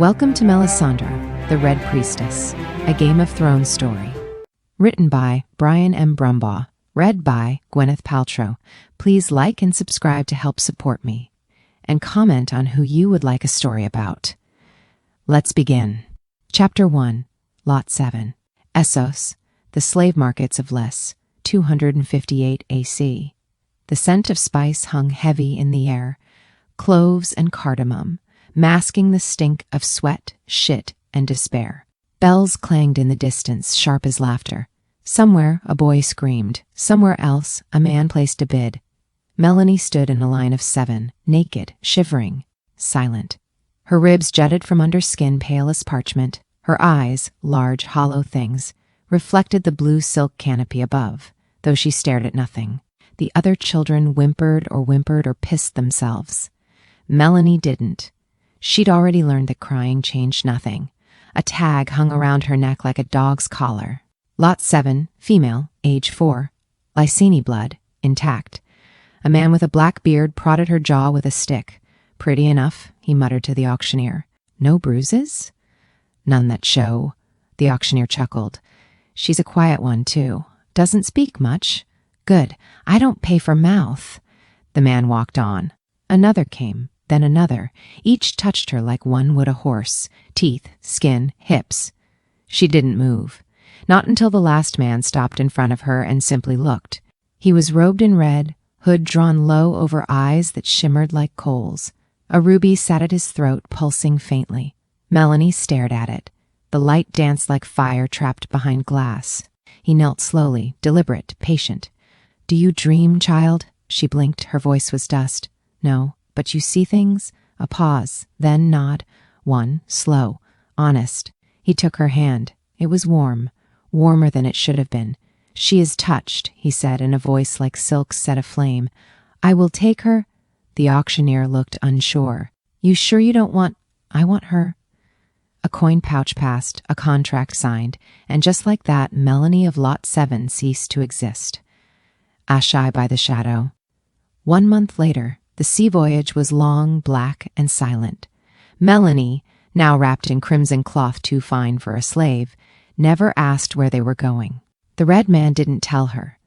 Welcome to Melisandre, the Red Priestess, a Game of Thrones story. Written by Brian M. Brumbaugh, read by Gwyneth Paltrow. Please like and subscribe to help support me, and comment on who you would like a story about. Let's begin. Chapter 1, Lot 7, Essos, the slave markets of Les, 258 AC. The scent of spice hung heavy in the air, cloves and cardamom, masking the stink of sweat, shit, and despair. Bells clanged in the distance, sharp as laughter. Somewhere a boy screamed. Somewhere else a man placed a bid. Melony stood in a line of 7, naked, shivering, silent. Her ribs jutted from under skin pale as parchment. Her eyes, large, hollow things, reflected the blue silk canopy above, though she stared at nothing. The other children whimpered or pissed themselves. Melony didn't. She'd already learned that crying changed nothing. A tag hung around her neck like a dog's collar. Lot 7, female, age 4, Lysini blood, intact. A man with a black beard prodded her jaw with a stick. Pretty enough, he muttered to the auctioneer. No bruises? None that show. The auctioneer chuckled. She's a quiet one, too. Doesn't speak much. Good. I don't pay for mouth. The man walked on. Another came. Then another. Each touched her like one would a horse. Teeth, skin, hips. She didn't move. Not until the last man stopped in front of her and simply looked. He was robed in red, hood drawn low over eyes that shimmered like coals. A ruby sat at his throat, pulsing faintly. Melony stared at it. The light danced like fire trapped behind glass. He knelt slowly, deliberate, patient. Do you dream, child? She blinked. Her voice was dust. No. But you see things? A pause, then nod. One, slow, honest. He took her hand. It was warm, warmer than it should have been. She is touched, he said in a voice like silk set aflame. I will take her. The auctioneer looked unsure. You sure you don't want... I want her. A coin pouch passed, a contract signed, and just like that, Melony of Lot 7 ceased to exist. Asshai by the shadow. 1 month later, the sea voyage was long, black, and silent. Melony, now wrapped in crimson cloth too fine for a slave, never asked where they were going. The red man didn't tell her,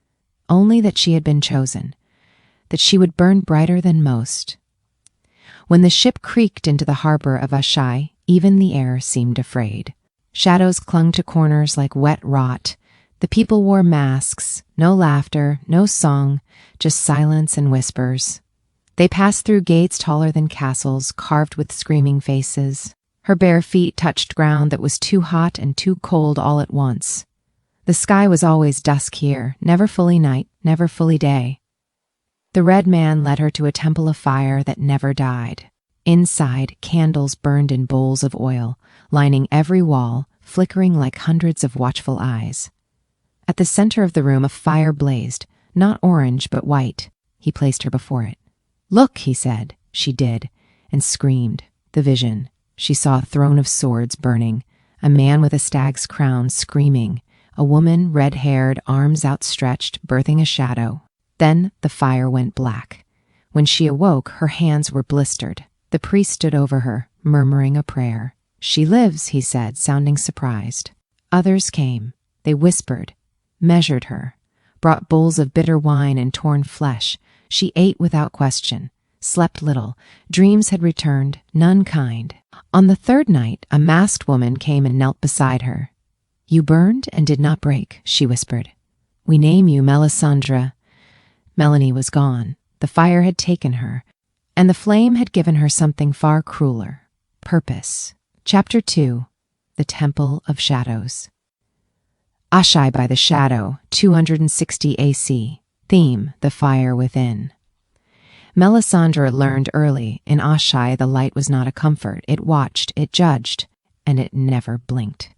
only that she had been chosen, that she would burn brighter than most. When the ship creaked into the harbor of Asshai, even the air seemed afraid. Shadows clung to corners like wet rot. The people wore masks, no laughter, no song, just silence and whispers. They passed through gates taller than castles, carved with screaming faces. Her bare feet touched ground that was too hot and too cold all at once. The sky was always dusk here, never fully night, never fully day. The red man led her to a temple of fire that never died. Inside, candles burned in bowls of oil, lining every wall, flickering like hundreds of watchful eyes. At the center of the room, a fire blazed, not orange but white. He placed her before it. Look, he said. She did, and screamed. The vision. She saw a throne of swords burning, a man with a stag's crown screaming, a woman red-haired, arms outstretched, birthing a shadow. Then the fire went black. When she awoke, her hands were blistered. The priest stood over her, murmuring a prayer. She lives, he said, sounding surprised. Others came. They whispered, measured her, brought bowls of bitter wine and torn flesh. She ate without question, slept little. Dreams had returned, none kind. On the third night, a masked woman came and knelt beside her. You burned and did not break, she whispered. We name you Melisandre. Melony was gone. The fire had taken her, and the flame had given her something far crueler. Purpose. Chapter 2, The Temple of Shadows. Asshai by the shadow, 260 AC. Theme, the fire within. Melisandre learned early, in Asshai the light was not a comfort. It watched, it judged, and it never blinked.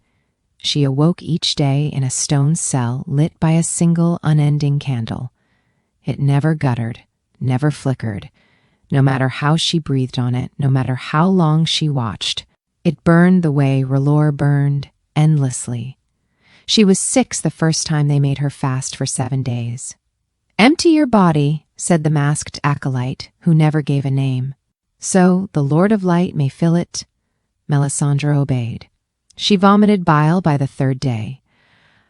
She awoke each day in a stone cell lit by a single unending candle. It never guttered, never flickered. No matter how she breathed on it, no matter how long she watched, it burned the way R'hllor burned, endlessly. She was 6 the first time they made her fast for 7 days. Empty your body, said the masked acolyte, who never gave a name, so the Lord of Light may fill it Melisandre obeyed. She vomited bile by the 3rd day.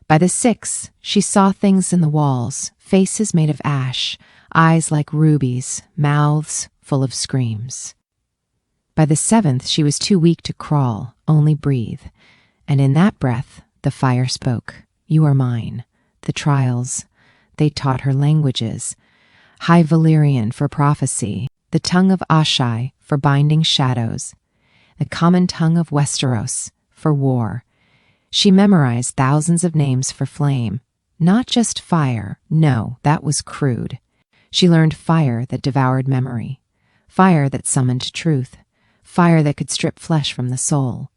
By the 6th, she saw things in the walls, faces made of ash, eyes like rubies, mouths full of screams. By the 7th, she was too weak to crawl, only breathe. And in that breath, the fire spoke. You are mine. The trials. They taught her languages. High Valyrian for prophecy, the tongue of Asshai for binding shadows, the common tongue of Westeros for war. She memorized thousands of names for flame. Not just fire. No, that was crude. She learned fire that devoured memory. Fire that summoned truth. Fire that could strip flesh from the soul.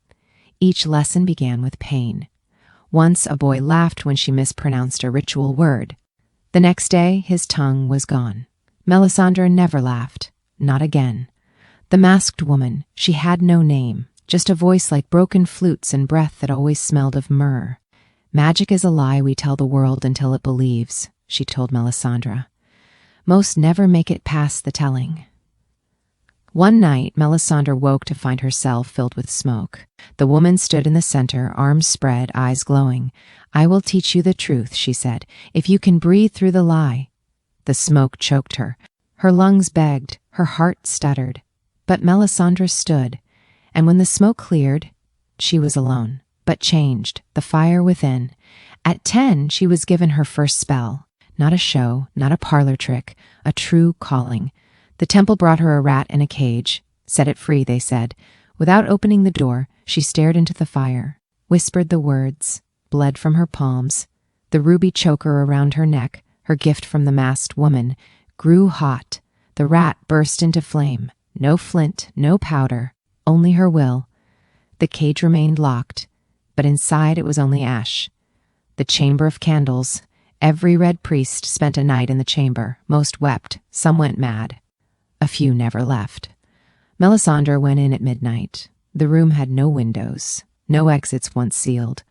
Each lesson began with pain. Once a boy laughed when she mispronounced a ritual word. The next day, his tongue was gone. Melisandre never laughed. Not again. The masked woman, she had no name, just a voice like broken flutes and breath that always smelled of myrrh. Magic is a lie we tell the world until it believes, she told Melisandre. Most never make it past the telling. One night, Melisandre woke to find herself filled with smoke. The woman stood in the center, arms spread, eyes glowing. I will teach you the truth, she said, if you can breathe through the lie. The smoke choked her. Her lungs begged, her heart stuttered. But Melisandre stood, and when the smoke cleared, she was alone, but changed, the fire within. At 10, she was given her first spell. Not a show, not a parlor trick, a true calling. The temple brought her a rat in a cage. Set it free, they said. Without opening the door, she stared into the fire, whispered the words, bled from her palms. The ruby choker around her neck, her gift from the masked woman, grew hot. The rat burst into flame. No flint, no powder, only her will. The cage remained locked, but inside it was only ash. The chamber of candles. Every red priest spent a night in the chamber. Most wept, some went mad. A few never left. Melisandre went in at midnight. The room had no windows, no exits once sealed.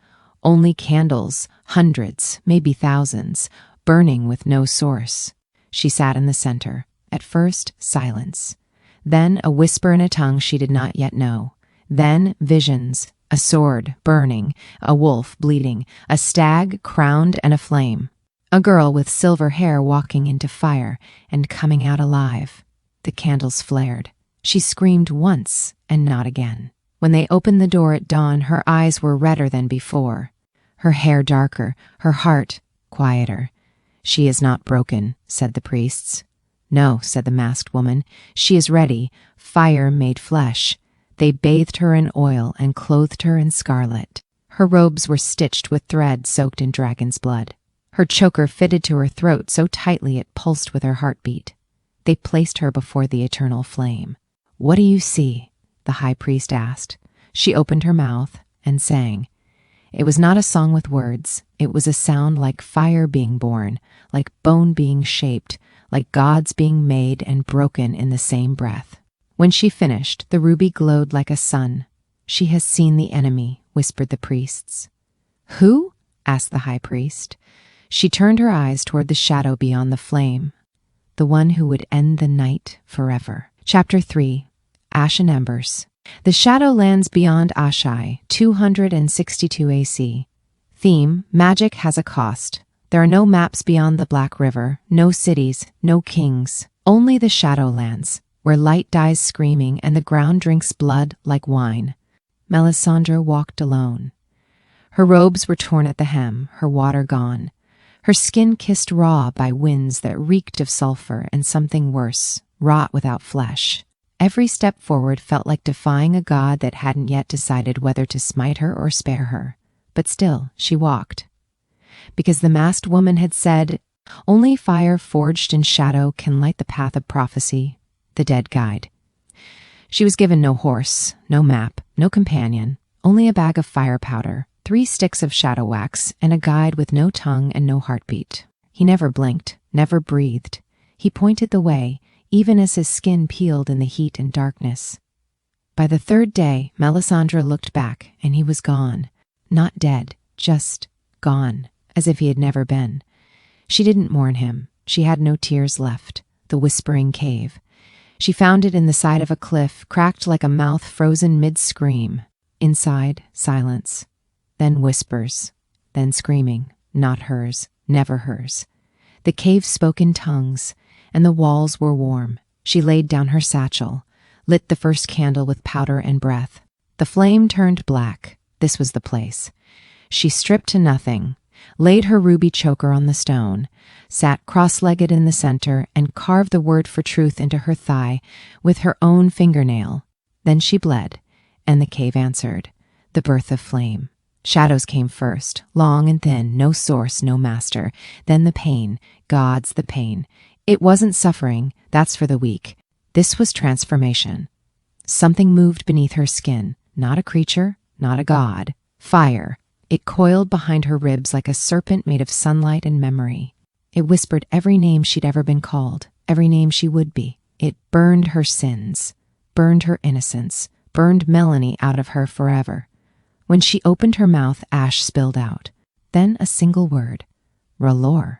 Only candles, hundreds, maybe thousands, burning with no source. She sat in the center. At first, silence. Then a whisper in a tongue she did not yet know. Then visions, a sword burning, a wolf bleeding, a stag crowned and aflame. A girl with silver hair walking into fire and coming out alive. The candles flared. She screamed once and not again. When they opened the door at dawn, her eyes were redder than before. Her hair darker, her heart quieter. She is not broken, said the priests. No, said the masked woman. She is ready, fire made flesh. They bathed her in oil and clothed her in scarlet. Her robes were stitched with thread soaked in dragon's blood. Her choker fitted to her throat so tightly it pulsed with her heartbeat. They placed her before the eternal flame. What do you see? The high priest asked. She opened her mouth and sang. It was not a song with words. It was a sound like fire being born, like bone being shaped, like gods being made and broken in the same breath. When she finished, the ruby glowed like a sun. She has seen the enemy, whispered the priests. Who? Asked the high priest. She turned her eyes toward the shadow beyond the flame. The one who would end the night forever. Chapter 3. Ash Embers. The shadow lands beyond Asshai, 262 AC. Theme, magic has a cost. There are no maps beyond the Black River, no cities, no kings. Only the Shadowlands, where light dies screaming and the ground drinks blood like wine. Melisandre walked alone. Her robes were torn at the hem, her water gone. Her skin kissed raw by winds that reeked of sulfur and something worse, rot without flesh. Every step forward felt like defying a god that hadn't yet decided whether to smite her or spare her. But still, she walked. Because the masked woman had said, only fire forged in shadow can light the path of prophecy, the dead guide. She was given no horse, no map, no companion, only a bag of fire powder, 3 sticks of shadow wax, and a guide with no tongue and no heartbeat. He never blinked, never breathed. He pointed the way, even as his skin peeled in the heat and darkness. By the 3rd day, Melisandre looked back, and he was gone. Not dead, just gone, as if he had never been. She didn't mourn him. She had no tears left. The whispering cave. She found it in the side of a cliff, cracked like a mouth frozen mid-scream. Inside, silence. Then whispers. Then screaming. Not hers. Never hers. The cave spoke in tongues, and the walls were warm. She laid down her satchel, lit the first candle with powder and breath. The flame turned black. This was the place. She stripped to nothing, laid her ruby choker on the stone, sat cross-legged in the center, and carved the word for truth into her thigh with her own fingernail. Then she bled, and the cave answered. The birth of flame. Shadows came first, long and thin, no source, no master. Then the pain, God's the pain. It wasn't suffering, that's for the weak. This was transformation. Something moved beneath her skin, not a creature, not a god. Fire. It coiled behind her ribs like a serpent made of sunlight and memory. It whispered every name she'd ever been called, every name she would be. It burned her sins, burned her innocence, burned Melony out of her forever. When she opened her mouth, ash spilled out. Then a single word, R'hllor,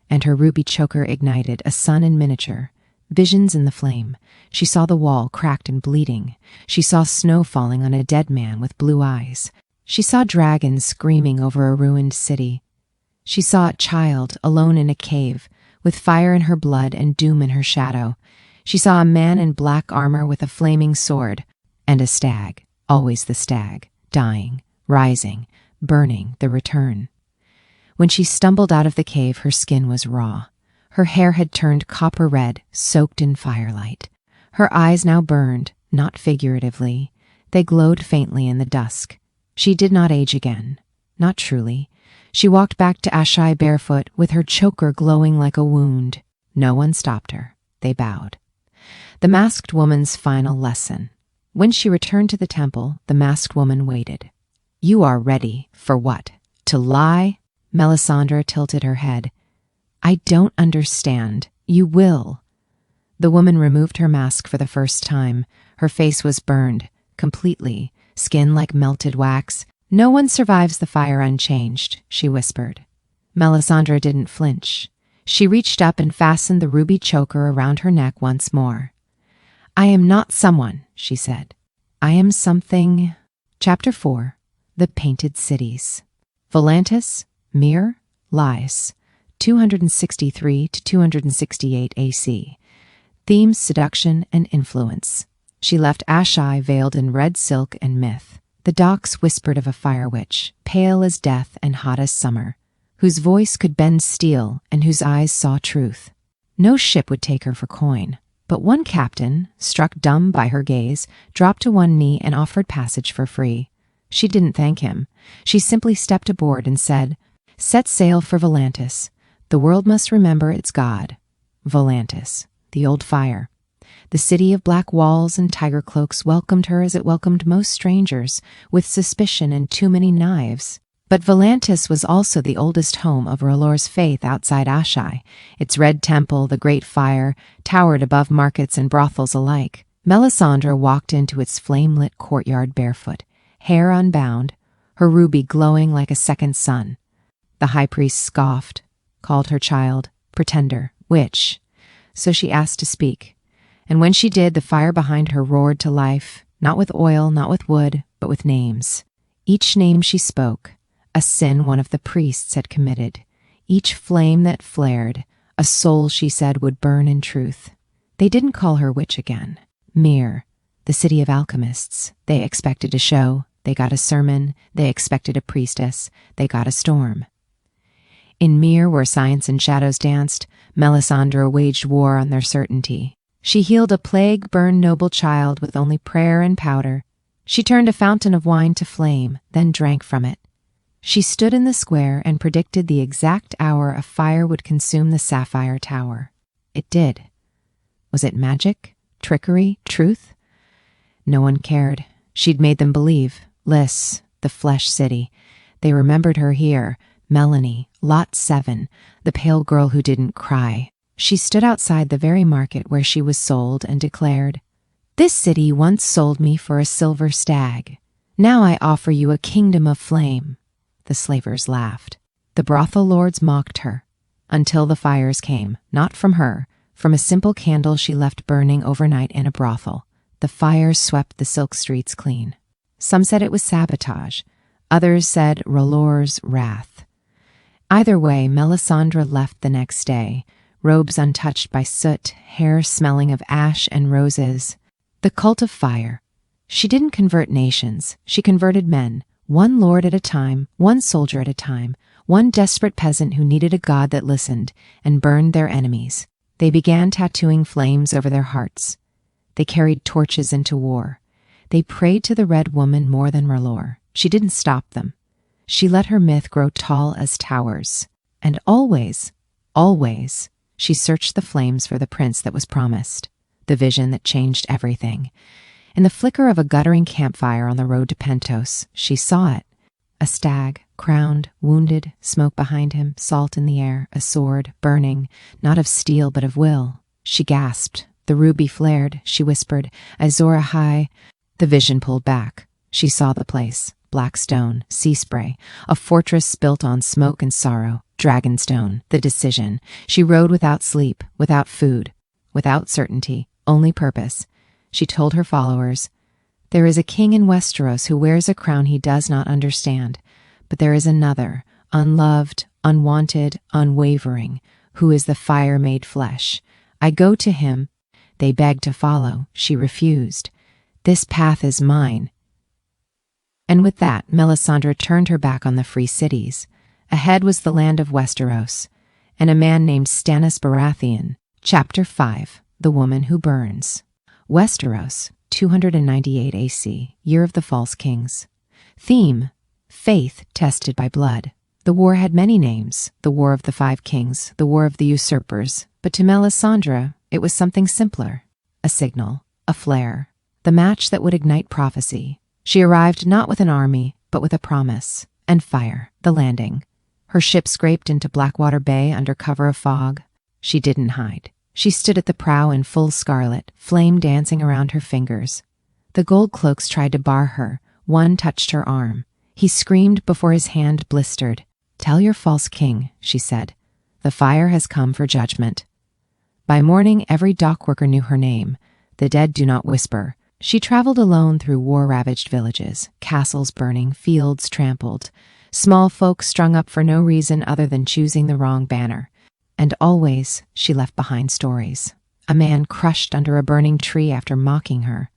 and her ruby choker ignited, a sun in miniature. Visions in the flame. She saw the wall cracked and bleeding. She saw snow falling on a dead man with blue eyes. She saw dragons screaming over a ruined city. She saw a child alone in a cave, with fire in her blood and doom in her shadow. She saw a man in black armor with a flaming sword, and a stag, always the stag, dying, rising, burning, the return. When she stumbled out of the cave, her skin was raw. Her hair had turned copper red, soaked in firelight. Her eyes now burned, not figuratively. They glowed faintly in the dusk. She did not age again. Not truly. She walked back to Asshai barefoot, with her choker glowing like a wound. No one stopped her. They bowed. The masked woman's final lesson. When she returned to the temple, the masked woman waited. You are ready. For what? To lie? Melisandre tilted her head. I don't understand. You will. The woman removed her mask for the first time. Her face was burned, completely, skin like melted wax. No one survives the fire unchanged, she whispered. Melisandre didn't flinch. She reached up and fastened the ruby choker around her neck once more. I am not someone, she said. I am something. Chapter 4. The Painted Cities. Volantis, Myr, Lies. 263 to 268 AC. Themes: seduction and influence. She left Asshai veiled in red silk and myth. The docks whispered of a fire witch, pale as death and hot as summer, whose voice could bend steel and whose eyes saw truth. No ship would take her for coin, but one captain, struck dumb by her gaze, dropped to one knee and offered passage for free. She didn't thank him. She simply stepped aboard and said, Set sail for Volantis. The world must remember its god. Volantis, the old fire. The city of black walls and tiger cloaks welcomed her as it welcomed most strangers, with suspicion and too many knives. But Volantis was also the oldest home of R'hllor's faith outside Asshai. Its red temple, the great fire, towered above markets and brothels alike. Melisandre walked into its flame-lit courtyard barefoot, hair unbound, her ruby glowing like a second sun. The high priest scoffed, called her child, pretender, witch. So she asked to speak. And when she did, the fire behind her roared to life, not with oil, not with wood, but with names. Each name she spoke, a sin one of the priests had committed. Each flame that flared, a soul she said would burn in truth. They didn't call her witch again. Myr, the city of alchemists. They expected a show. They got a sermon. They expected a priestess. They got a storm. In Myr, where science and shadows danced, Melisandre waged war on their certainty. She healed a plague-burned noble child with only prayer and powder. She turned a fountain of wine to flame, then drank from it. She stood in the square and predicted the exact hour a fire would consume the sapphire tower. It did. Was it magic? Trickery? Truth? No one cared. She'd made them believe. Lys, the flesh city. They remembered her here. Melony, Lot 7, the pale girl who didn't cry. She stood outside the very market where she was sold and declared, This city once sold me for a silver stag. Now I offer you a kingdom of flame. The slavers laughed. The brothel lords mocked her, until the fires came, not from her, From a simple candle she left burning overnight in a brothel, the fires swept the silk streets clean. Some said it was sabotage. Others said R'hllor's wrath. Either way, Melisandre left the next day, robes untouched by soot, hair smelling of ash and roses. The cult of fire. She didn't convert nations. She converted men, one lord at a time, one soldier at a time, one desperate peasant who needed a god that listened and burned their enemies. They began tattooing flames over their hearts. They carried torches into war. They prayed to the Red Woman more than R'hllor. She didn't stop them. She let her myth grow tall as towers. And always, always, she searched the flames for the prince that was promised, the vision that changed everything. In the flicker of a guttering campfire on the road to Pentos, she saw it. A stag, crowned, wounded, smoke behind him, salt in the air, a sword, burning, not of steel but of will. She gasped. The ruby flared. She whispered, Azor Ahai. The vision pulled back. She saw the place. Black stone, sea spray, a fortress built on smoke and sorrow. Dragonstone, the decision. She rode without sleep, without food, without certainty, only purpose. She told her followers, there is a king in Westeros who wears a crown he does not understand, but there is another, unloved, unwanted, unwavering, who is the fire made flesh. I go to him. They begged to follow. She refused. This path is mine. And with that, Melisandre turned her back on the free cities. Ahead was the land of Westeros, and a man named Stannis Baratheon. Chapter 5, The Woman Who Burns. Westeros, 298 AC, Year of the False Kings. Theme, faith tested by blood. The war had many names, the War of the Five Kings, the War of the Usurpers, but to Melisandre, it was something simpler. A signal, a flare, the match that would ignite prophecy. She arrived not with an army, but with a promise, and fire, the landing. Her ship scraped into Blackwater Bay under cover of fog. She didn't hide. She stood at the prow in full scarlet, flame dancing around her fingers. The gold cloaks tried to bar her. One touched her arm. He screamed before his hand blistered. Tell your false king, she said. The fire has come for judgment. By morning, every dockworker knew her name. The dead do not whisper. She traveled alone through war-ravaged villages, castles burning, fields trampled, small folk strung up for no reason other than choosing the wrong banner. And always she left behind stories. A man crushed under a burning tree after mocking her.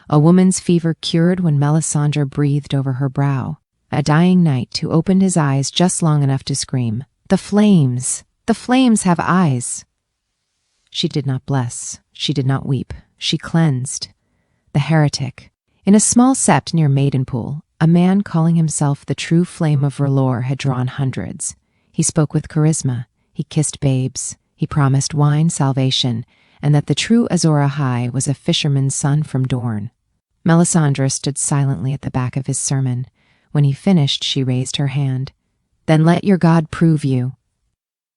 A woman's fever cured when Melisandre breathed over her brow. A dying knight who opened his eyes just long enough to scream, The flames! The flames have eyes! She did not bless. She did not weep. She cleansed. The heretic. In a small sept near Maidenpool, a man calling himself the true flame of R'hllor had drawn hundreds. He spoke with charisma. He kissed babes. He promised wine salvation, and that the true Azor Ahai was a fisherman's son from Dorne. Melisandre stood silently at the back of his sermon. When he finished, she raised her hand. Then let your God prove you.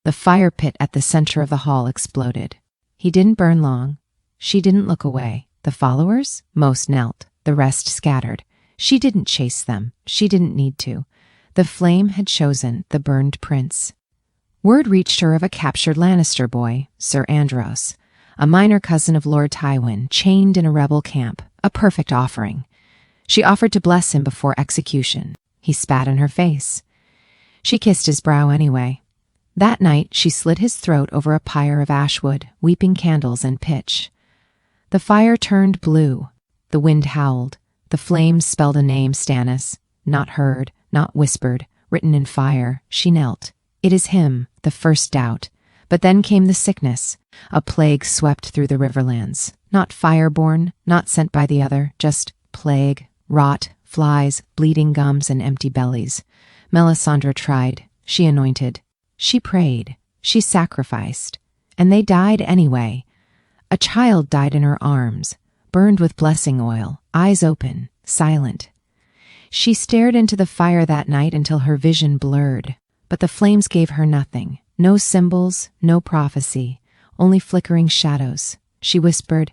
The fire pit at the center of the hall exploded. He didn't burn long. She didn't look away. The followers? Most knelt. The rest scattered. She didn't chase them. She didn't need to. The flame had chosen the burned prince. Word reached her of a captured Lannister boy, Sir Andros, a minor cousin of Lord Tywin, chained in a rebel camp, a perfect offering. She offered to bless him before execution. He spat in her face. She kissed his brow anyway. That night, she slit his throat over a pyre of ashwood, weeping candles and pitch. The fire turned blue. The wind howled. The flames spelled a name, Stannis. Not heard, not whispered, written in fire. She knelt. It is him, the first doubt. But then came the sickness. A plague swept through the riverlands. Not fire-born, not sent by the other, just plague, rot, flies, bleeding gums, and empty bellies. Melisandre tried. She anointed. She prayed. She sacrificed. And they died anyway. A child died in her arms, burned with blessing oil, eyes open, silent. She stared into the fire that night until her vision blurred. But the flames gave her nothing. No symbols, no prophecy, only flickering shadows. She whispered,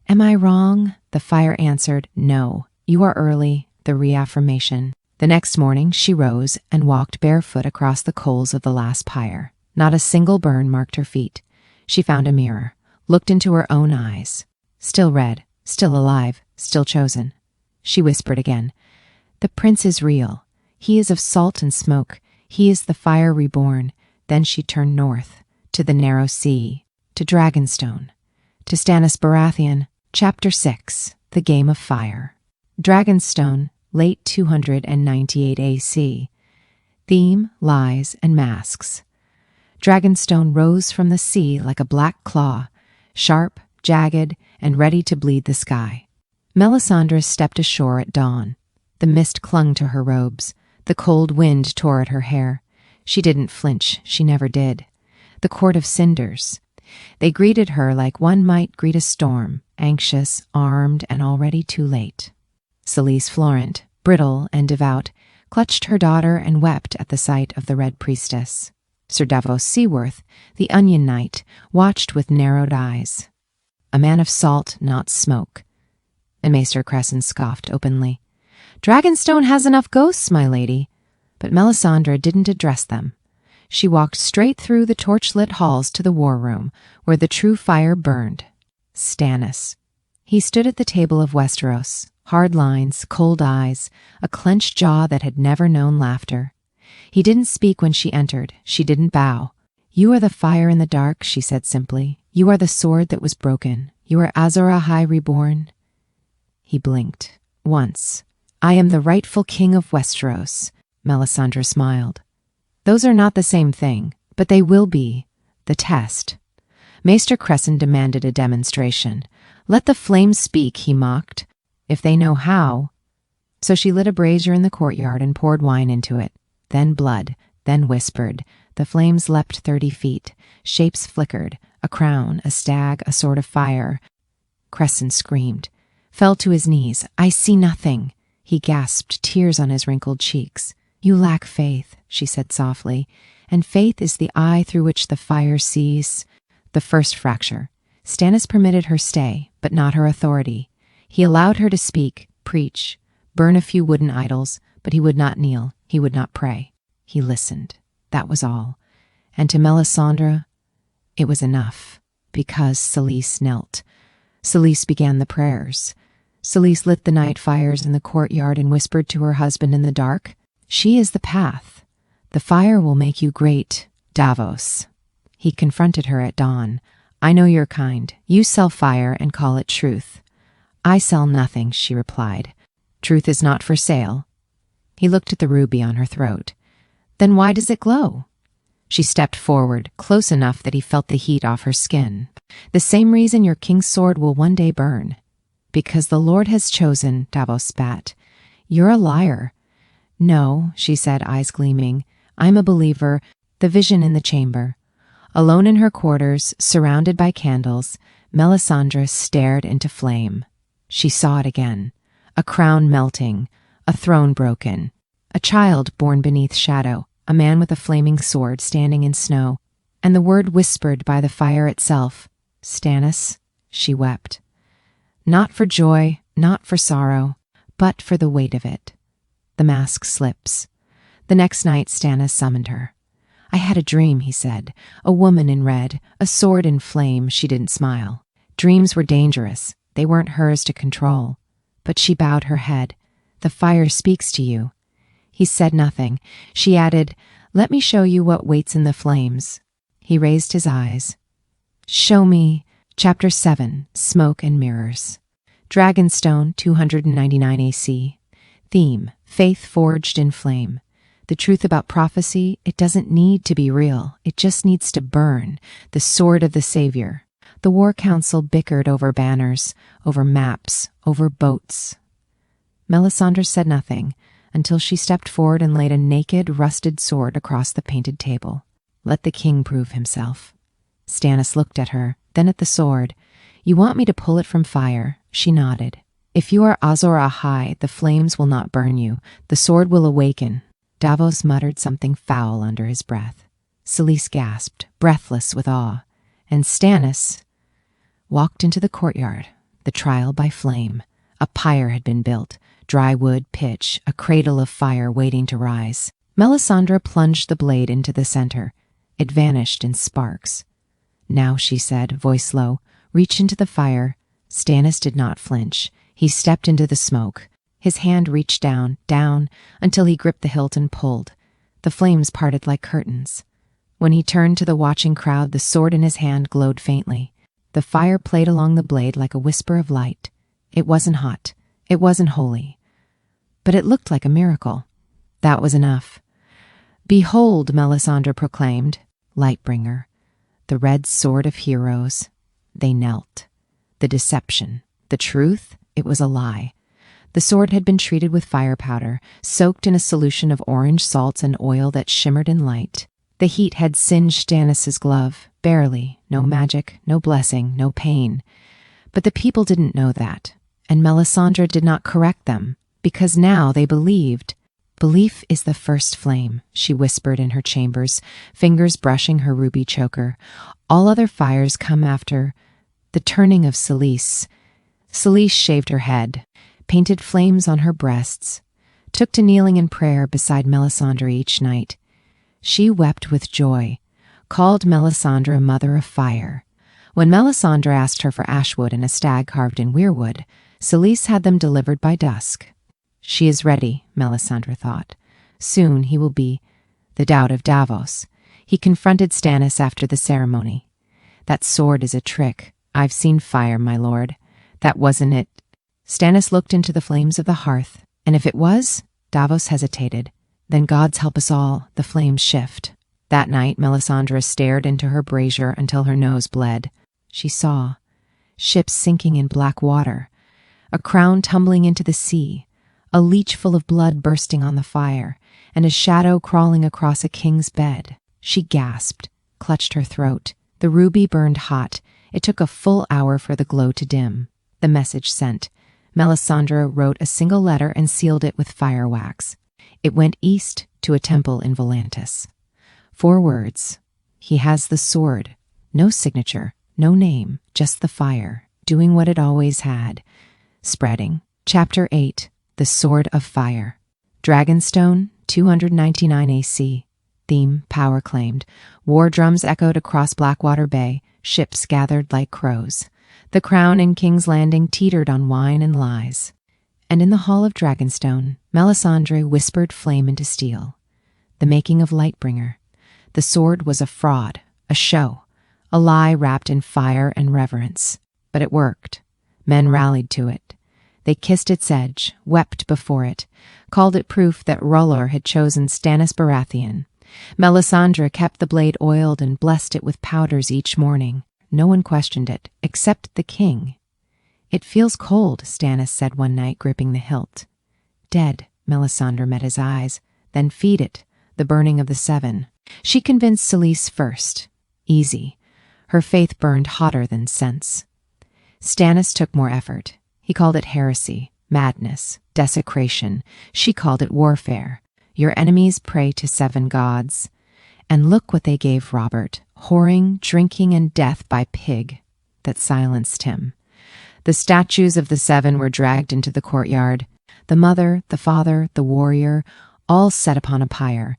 Am I wrong? The fire answered, No, you are early, the reaffirmation. The next morning she rose and walked barefoot across the coals of the last pyre. Not a single burn marked her feet. She found a mirror. looked into her own eyes. Still red, still alive, still chosen. She whispered again, "The prince is real. He is of salt and smoke. He is the fire reborn." Then she turned north, to the narrow sea, to Dragonstone, to Stannis Baratheon. Chapter 6, The Game of Fire. Dragonstone, late 298 AC. Theme, lies, and masks. Dragonstone rose from the sea like a black claw, sharp, jagged, and ready to bleed the sky. Melisandre stepped ashore at dawn. The mist clung to her robes. The cold wind tore at her hair. She didn't flinch. She never did. The court of cinders. They greeted her like one might greet a storm, anxious, armed, and already too late. Selyse Florent, brittle and devout, clutched her daughter and wept at the sight of the Red Priestess. Sir Davos Seaworth, the Onion Knight, watched with narrowed eyes. A man of salt, not smoke. And Maester Cresson scoffed openly. "Dragonstone has enough ghosts, my lady." But Melisandre didn't address them. She walked straight through the torch-lit halls to the war room, where the true fire burned. Stannis. He stood at the table of Westeros, hard lines, cold eyes, a clenched jaw that had never known laughter. He didn't speak when she entered. She didn't bow. "You are the fire in the dark," she said simply. "You are the sword that was broken. You are Azor Ahai reborn." He blinked. Once. "I am the rightful king of Westeros." Melisandre smiled. "Those are not the same thing, but they will be. The test." Maester Cresson demanded a demonstration. "Let the flames speak," he mocked. "If they know how." So she lit a brazier in the courtyard and poured wine into it. Then blood, then whispered. The flames leapt 30 feet. Shapes flickered. A crown, a stag, a sword of fire. Cresson screamed. Fell to his knees. "I see nothing." He gasped, tears on his wrinkled cheeks. "You lack faith," she said softly, "and faith is the eye through which the fire sees." The first fracture. Stannis permitted her stay, but not her authority. He allowed her to speak, preach, burn a few wooden idols, but he would not kneel, he would not pray. He listened. That was all. And to Melisandre, it was enough, because Selyse knelt. Selyse began the prayers. Selyse lit the night fires in the courtyard and whispered to her husband in the dark, "She is the path. The fire will make you great, Davos." He confronted her at dawn. "I know your kind. You sell fire and call it truth." "I sell nothing," she replied. "Truth is not for sale." He looked at the ruby on her throat. "Then why does it glow?" She stepped forward, close enough that he felt the heat off her skin. "The same reason your king's sword will one day burn." "Because the Lord has chosen," Davos spat. "You're a liar." "No," she said, eyes gleaming. "I'm a believer." The vision in the chamber. Alone in her quarters, surrounded by candles, Melisandre stared into flame. She saw it again. A crown melting, a throne broken, a child born beneath shadow, a man with a flaming sword standing in snow, and the word whispered by the fire itself, "Stannis." She wept. Not for joy, not for sorrow, but for the weight of it. The mask slips. The next night Stannis summoned her. "I had a dream," he said. "A woman in red, a sword in flame." She didn't smile. Dreams were dangerous. They weren't hers to control. But she bowed her head. "The fire speaks to you." He said nothing. She added, "Let me show you what waits in the flames." He raised his eyes. "Show me." Chapter 7, Smoke and Mirrors. Dragonstone, 299 AC. Theme, faith forged in flame. The truth about prophecy, it doesn't need to be real. It just needs to burn. The sword of the savior. The war council bickered over banners, over maps, over boats. Melisandre said nothing until she stepped forward and laid a naked, rusted sword across the painted table. Let the king prove himself. Stannis looked at her, then at the sword. "You want me to pull it from fire?" She nodded. "If you are Azor Ahai, the flames will not burn you. The sword will awaken." Davos muttered something foul under his breath. Selyse gasped, breathless with awe. And Stannis walked into the courtyard, the trial by flame. A pyre had been built, dry wood, pitch, a cradle of fire waiting to rise. Melisandre plunged the blade into the center. It vanished in sparks. "Now," she said, voice low, Reach into the fire. Stannis did not flinch. He stepped into the smoke. His hand reached down, until he gripped the hilt and pulled. The flames parted like curtains. When he turned to the watching crowd, the sword in his hand glowed faintly. The fire played along the blade like a whisper of light. It wasn't hot. It wasn't holy. But it looked like a miracle. That was enough. "Behold," Melisandre proclaimed, "Lightbringer, the red sword of heroes." They knelt. The deception, the truth, it was a lie. The sword had been treated with fire powder, soaked in a solution of orange salts and oil that shimmered in light. The heat had singed Stannis's glove, barely, no magic, no blessing, no pain. But the people didn't know that, and Melisandre did not correct them, because now they believed. "Belief is the first flame," she whispered in her chambers, fingers brushing her ruby choker. "All other fires come after the turning of Selyse." Selyse shaved her head, painted flames on her breasts, took to kneeling in prayer beside Melisandre each night. She wept with joy, called Melisandre a mother of fire. When Melisandre asked her for ashwood and a stag carved in weirwood, Selyse had them delivered by dusk. She is ready, Melisandre thought. Soon he will be the Dowd of Davos. He confronted Stannis after the ceremony. "That sword is a trick. I've seen fire, my lord. That wasn't it." Stannis looked into the flames of the hearth, and if it was, Davos hesitated. Then God's help us all, the flames shift. That night, Melisandre stared into her brazier until her nose bled. She saw ships sinking in black water, a crown tumbling into the sea, a leech full of blood bursting on the fire, and a shadow crawling across a king's bed. She gasped, clutched her throat. The ruby burned hot. It took a full hour for the glow to dim. The message sent. Melisandre wrote a single letter and sealed it with fire wax. It went east to a temple in Volantis. 4 words. He has the sword. No signature, no name, just the fire, doing what it always had. Spreading. Chapter 8. The Sword of Fire. Dragonstone, 299 AC. Theme, power claimed. War drums echoed across Blackwater Bay. Ships gathered like crows. The crown in King's Landing teetered on wine and lies. And in the hall of Dragonstone, Melisandre whispered flame into steel. The making of Lightbringer. The sword was a fraud, a show, a lie wrapped in fire and reverence. But it worked. Men rallied to it. They kissed its edge, wept before it, called it proof that R'hllor had chosen Stannis Baratheon. Melisandre kept the blade oiled and blessed it with powders each morning. No one questioned it, except the king. "It feels cold," Stannis said one night, gripping the hilt. "Dead," Melisandre met his eyes. "Then feed it, the burning of the 7. She convinced Selyse first. Easy. Her faith burned hotter than sense. Stannis took more effort. He called it heresy, madness, desecration. She called it warfare. Your enemies pray to 7 gods. And look what they gave Robert, whoring, drinking, and death by pig. That silenced him. The statues of the 7 were dragged into the courtyard. The mother, the father, the warrior, all set upon a pyre.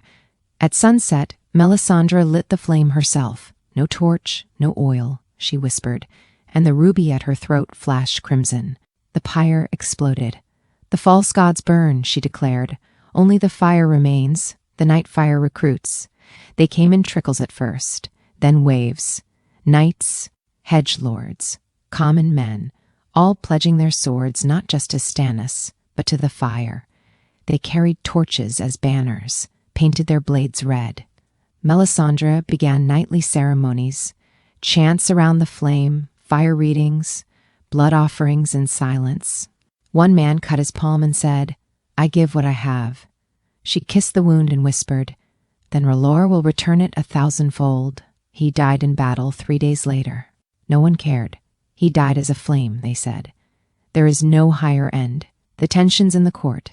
At sunset, Melisandre lit the flame herself. No torch, no oil, she whispered, and the ruby at her throat flashed crimson. The pyre exploded. "The false gods burn," she declared. "Only the fire remains, the night fire recruits." They came in trickles at first, then waves. Knights, hedgelords, common men, all pledging their swords not just to Stannis, but to the fire. They carried torches as banners, painted their blades red. Melisandre began nightly ceremonies, chants around the flame, fire readings, blood offerings in silence. One man cut his palm and said, "I give what I have." She kissed the wound and whispered, "Then R'hllor will return it 1,000-fold. He died in battle 3 days later." No one cared. He died as a flame, they said. There is no higher end. The tensions in the court.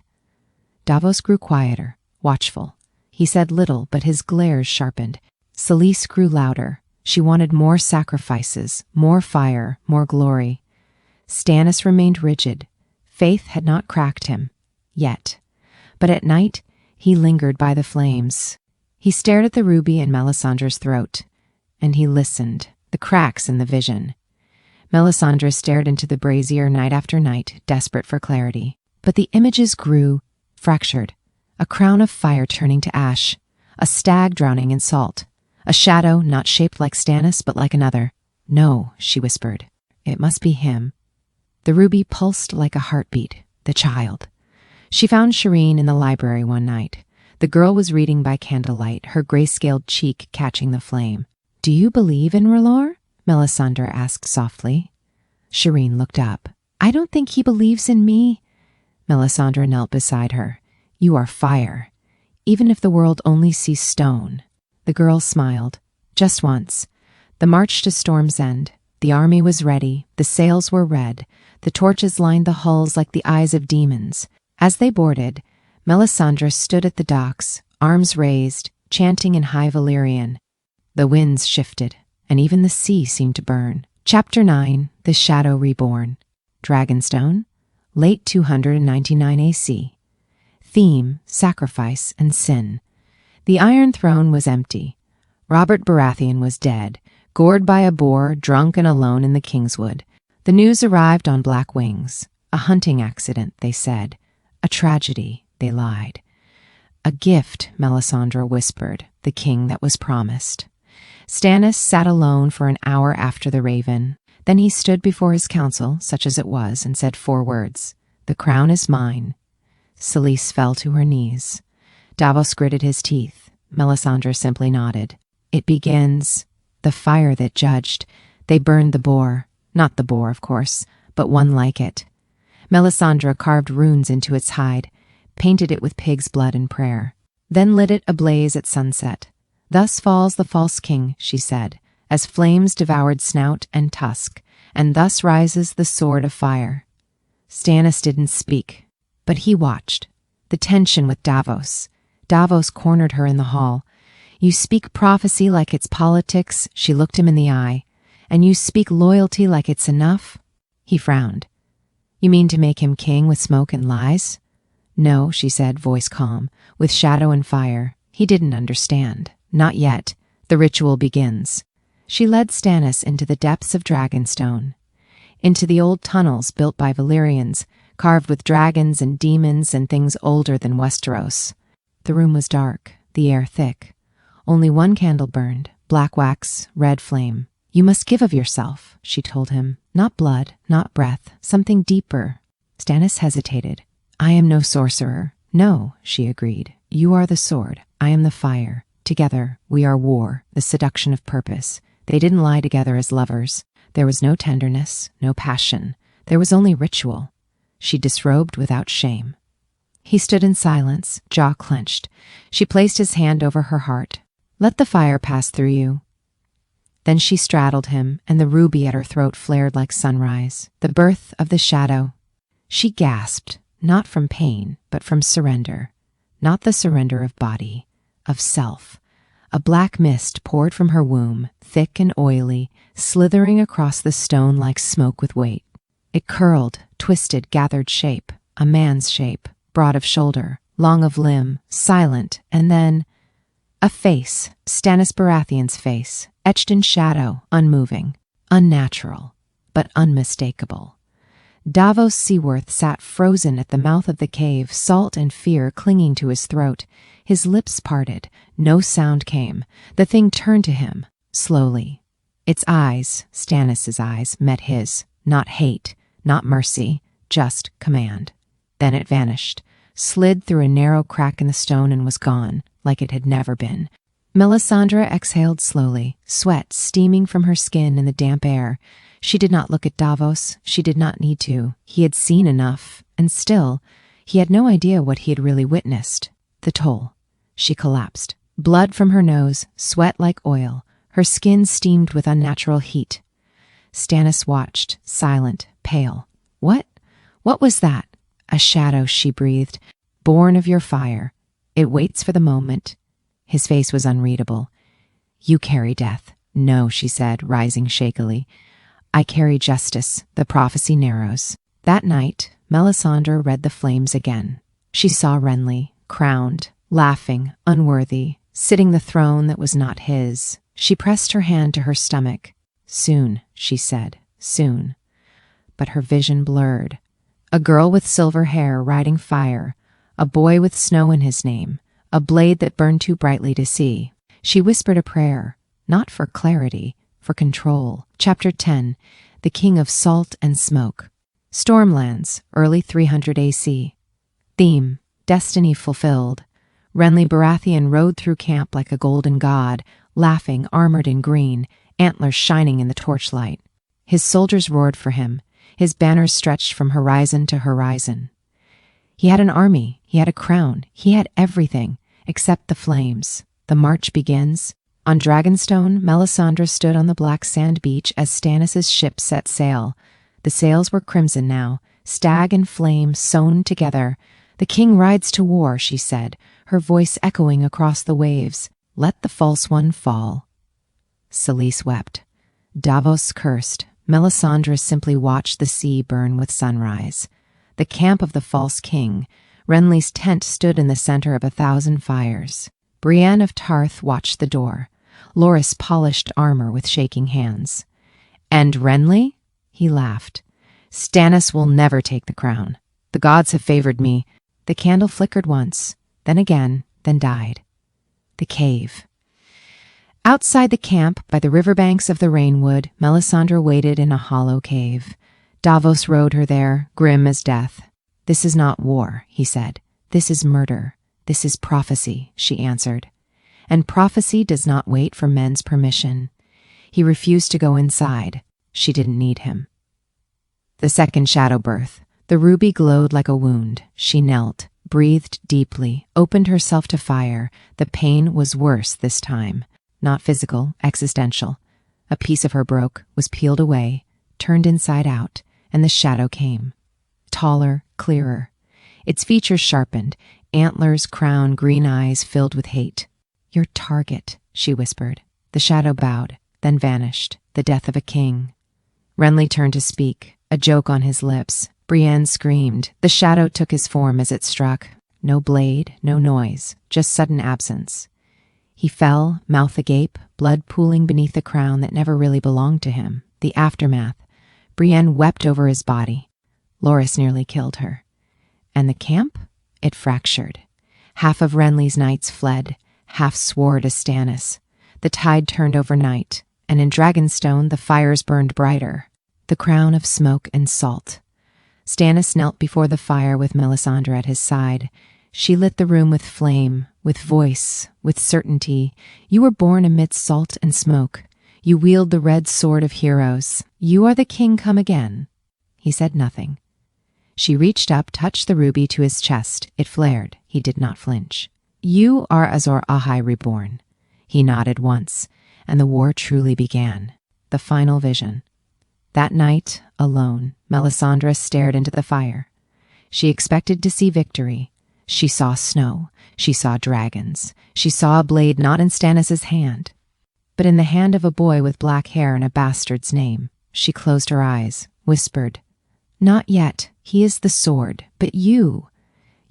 Davos grew quieter, watchful. He said little, but his glares sharpened. Selyse grew louder. She wanted more sacrifices, more fire, more glory. Stannis remained rigid. Faith had not cracked him. Yet. But at night, he lingered by the flames. He stared at the ruby in Melisandre's throat. And he listened, the cracks in the vision. Melisandre stared into the brazier night after night, desperate for clarity. But the images grew, fractured. A crown of fire turning to ash, a stag drowning in salt, a shadow not shaped like Stannis but like another. No, she whispered. It must be him. The ruby pulsed like a heartbeat. The child. She found Shireen in the library one night. The girl was reading by candlelight, her gray-scaled cheek catching the flame. "Do you believe in R'hllor?" Melisandre asked softly. Shireen looked up. "I don't think he believes in me." Melisandre knelt beside her. "You are fire, even if the world only sees stone." The girl smiled. Just once. The march to Storm's End. The army was ready. The sails were red. The torches lined the hulls like the eyes of demons. As they boarded, Melisandre stood at the docks, arms raised, chanting in High Valyrian. The winds shifted, and even the sea seemed to burn. Chapter 9, The Shadow Reborn. Dragonstone, late 299 AC. Theme, sacrifice and sin. The Iron Throne was empty. Robert Baratheon was dead, gored by a boar, drunk and alone in the Kingswood. The news arrived on black wings. A hunting accident, they said. A tragedy, they lied. A gift, Melisandre whispered, the king that was promised. Stannis sat alone for an hour after the Raven. Then he stood before his council, such as it was, and said 4 words. "The crown is mine." Selyse fell to her knees. Davos gritted his teeth. Melisandre simply nodded. "It begins. The fire that judged. They burned the boar. Not the boar, of course, but one like it." Melisandre carved runes into its hide, painted it with pig's blood and prayer, then lit it ablaze at sunset. "Thus falls the false king," she said, "as flames devoured snout and tusk, and thus rises the sword of fire." Stannis didn't speak, but he watched. The tension with Davos. Davos cornered her in the hall. "You speak prophecy like it's politics," she looked him in the eye, "and you speak loyalty like it's enough?" He frowned. "You mean to make him king with smoke and lies?" "No," she said, voice calm, "with shadow and fire." He didn't understand. Not yet. The ritual begins. She led Stannis into the depths of Dragonstone, into the old tunnels built by Valyrians, carved with dragons and demons and things older than Westeros. The room was dark, the air thick. Only one candle burned, black wax, red flame. "You must give of yourself," she told him. "Not blood, not breath, something deeper." Stannis hesitated. "I am no sorcerer." "No," she agreed. "You are the sword. I am the fire. Together, we are war, the seduction of purpose." They didn't lie together as lovers. There was no tenderness, no passion. There was only ritual. She disrobed without shame. He stood in silence, jaw clenched. She placed his hand over her heart. "Let the fire pass through you." Then she straddled him, and the ruby at her throat flared like sunrise. The birth of the shadow. She gasped, not from pain, but from surrender. Not the surrender of body, of self. A black mist poured from her womb, thick and oily, slithering across the stone like smoke with weight. It curled, twisted, gathered shape, a man's shape, broad of shoulder, long of limb, silent, and then a face, Stannis Baratheon's face, etched in shadow, unmoving, unnatural, but unmistakable. Davos Seaworth sat frozen at the mouth of the cave, salt and fear clinging to his throat. His lips parted. No sound came. The thing turned to him, slowly. Its eyes, Stannis' eyes, met his. Not hate, not mercy, just command. Then it vanished, slid through a narrow crack in the stone and was gone, like it had never been. Melisandre exhaled slowly, sweat steaming from her skin in the damp air. She did not look at Davos. She did not need to. He had seen enough, and still, he had no idea what he had really witnessed. The toll. She collapsed. Blood from her nose, sweat like oil. Her skin steamed with unnatural heat. Stannis watched, silent, pale. What was that?" "A shadow," she breathed. "Born of your fire. It waits for the moment." His face was unreadable. "You carry death." "No," she said, rising shakily. "I carry justice. The prophecy narrows." That night, Melisandre read the flames again. She saw Renly, crowned, laughing, unworthy, sitting the throne that was not his. She pressed her hand to her stomach. "Soon," she said, soon. But her vision blurred. A girl with silver hair riding fire, a boy with snow in his name, a blade that burned too brightly to see. She whispered a prayer, not for clarity, for control. Chapter 10, The King of Salt and Smoke. Stormlands, early 300 AC. Theme, destiny fulfilled. Renly Baratheon rode through camp like a golden god, laughing, armored in green, antlers shining in the torchlight. His soldiers roared for him, his banners stretched from horizon to horizon. He had an army, he had a crown, he had everything, except the flames. The march begins. On Dragonstone, Melisandre stood on the black sand beach as Stannis' ship set sail. The sails were crimson now, stag and flame sewn together. "The king rides to war," she said, her voice echoing across the waves. "Let the false one fall." Selyse wept. Davos cursed. Melisandre simply watched the sea burn with sunrise. The camp of the false king. Renly's tent stood in the center of 1,000 fires. Brienne of Tarth watched the door. Loras polished armor with shaking hands. "And Renly?" He laughed. "Stannis will never take the crown. The gods have favored me." The candle flickered once, then again, then died. The cave. Outside the camp, by the riverbanks of the Rainwood, Melisandre waited in a hollow cave. Davos rode her there, grim as death. "This is not war," he said. "This is murder. This is prophecy," she answered. And prophecy does not wait for men's permission. He refused to go inside. She didn't need him. The second shadow birth. The ruby glowed like a wound. She knelt, breathed deeply, opened herself to fire. The pain was worse this time. Not physical, existential. A piece of her broke, was peeled away, turned inside out, and the shadow came. Taller, clearer. Its features sharpened, antlers, crown, green eyes filled with hate. "Your target," she whispered. The shadow bowed, then vanished. The death of a king. Renly turned to speak, a joke on his lips. Brienne screamed. The shadow took his form as it struck. No blade, no noise, just sudden absence. He fell, mouth agape, blood pooling beneath the crown that never really belonged to him. The aftermath. Brienne wept over his body. Loras nearly killed her. And the camp? It fractured. Half of Renly's knights fled, half swore to Stannis. The tide turned overnight, and in Dragonstone the fires burned brighter. The crown of smoke and salt. Stannis knelt before the fire with Melisandre at his side. She lit the room with flame, with voice, with certainty. "You were born amidst salt and smoke. You wield the red sword of heroes. You are the king come again." He said nothing. She reached up, touched the ruby to his chest. It flared. He did not flinch. "You are Azor Ahai reborn." He nodded once, and the war truly began. The final vision. That night, alone, Melisandre stared into the fire. She expected to see victory. She saw snow. She saw dragons. She saw a blade not in Stannis' hand, but in the hand of a boy with black hair and a bastard's name. She closed her eyes, whispered, "Not yet. He is the sword. But you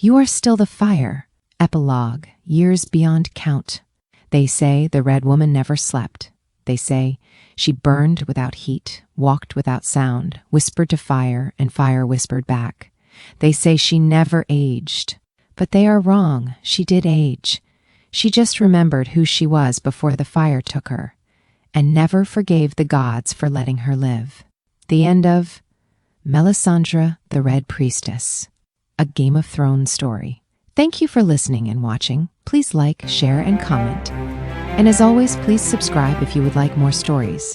are still the fire." Epilogue, years beyond count. They say the Red Woman never slept. They say she burned without heat, walked without sound, whispered to fire, and fire whispered back. They say she never aged. But they are wrong. She did age. She just remembered who she was before the fire took her, and never forgave the gods for letting her live. The end of Melisandre, the Red Priestess, a Game of Thrones story. Thank you for listening and watching. Please like, share, and comment. And as always, please subscribe if you would like more stories.